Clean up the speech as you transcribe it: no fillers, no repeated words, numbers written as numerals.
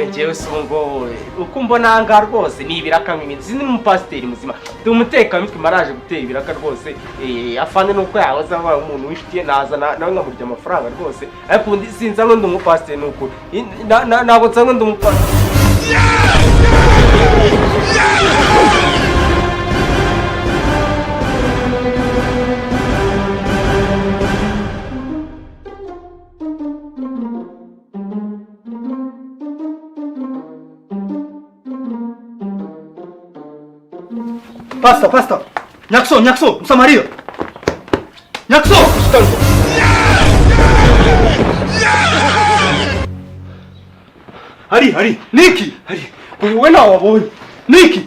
njyewe songo uko mbona nga rwose ni ibiraka nk'iminsi ni umupasiteri muzima ndi umutekamutwe maraje gutera ibiraka rwose afande nuko yahoze aba umuntu w'ishitiye naza nawe nkamurya amafaranga rwose ariko undi sinza ngo ndi umupasiteri nuko ntabwo nsanzwe ndi umupasiteri. Pastor, Nyakso, Msamaria. Nyakso! Hari, Niki, wewe na wabonye. Niki.